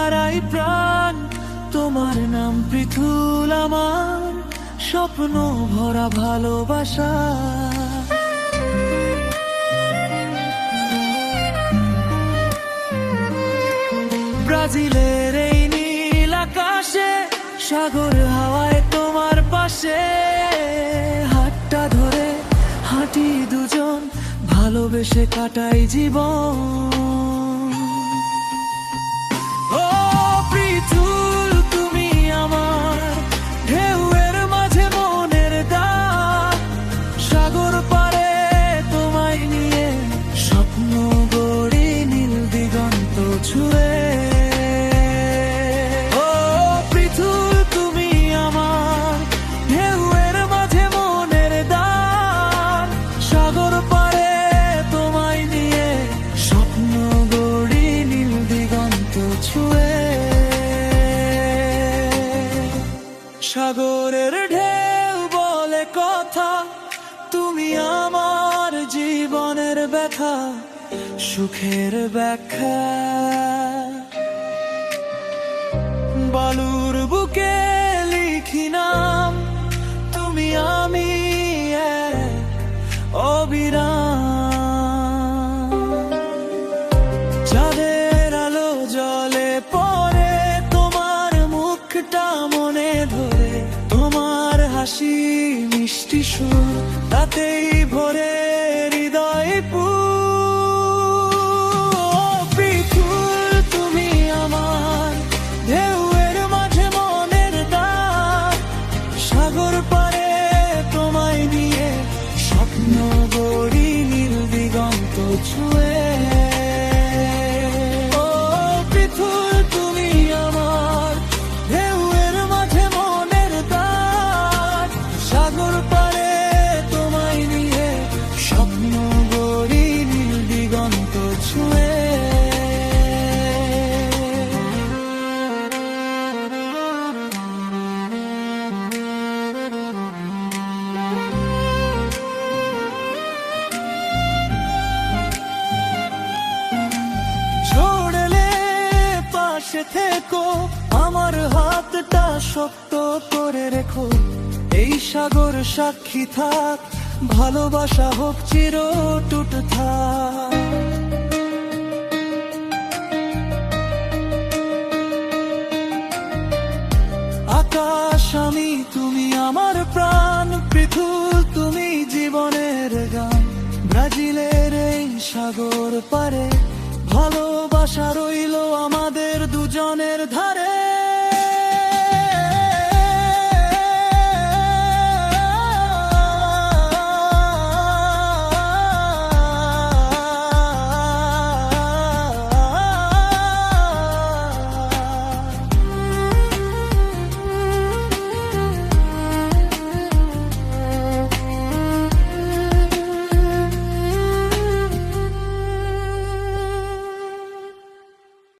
হারাই প্রাণ, তোমার নাম পৃথুল আমার স্বপ্ন ভরা ভালোবাসা। ব্রাজিলের এই নীল আকাশে, সাগর হাওয়ায় তোমার পাশে, হাতটা ধরে হাঁটি দুজন, ভালোবেসে কাটাই জীবন। ও পৃথুল তুমি আমার, ঢেউয়ের মাঝে মনের দাগ, সাগর পারে তোমায় নিয়ে স্বপ্ন গড়ি নীল দিগন্ত ছুঁয়ে। ও পৃথুল তুমি আমার, ঢেউয়ের মাঝে মনের দাগ, সাগর পারে তোমায় নিয়ে স্বপ্ন গড়ি নীল দিগন্ত ছুঁয়ে। সাগরের ঢেউ বলে কথা, তুমি আমার জীবনের ব্যথা, সুখের ব্যাখ্যা। বালুর বুকে লিখি নাম, তুমি আমি এক অবিরাম। চাঁদের আলো জলে পড়ে তোমার মুখটা মনে ধরে, তোমার হাসি মিষ্টি সুর তাতেই ভরে হৃদয় পৃথুল তুমি আমার, ঢেউয়ের মাঝে মনের দাগ, সাগর পারে তোমায় নিয়ে স্বপ্ন গড়ি নীল দিগন্ত ছুঁয়ে। ও পৃথুল তুমি আমার, ঢেউয়ের মাঝে মনের দাগ, সাগর পারে তোমায় নিয়ে স্বপ্ন গড়ি নীল দিগন্ত ছুঁয়ে। ছড়লে পাশে থেকো, আমার হাতটা শক্ত করে রেখো, এই সাগর সাক্ষী থাক, ভালোবাসা হোক চির টুট থাক। আকাশ আমি, তুমি আমার প্রাণ, পৃথুল তুমি জীবনের গান। ব্রাজিলের এই সাগর পারে ভালোবাসা রইল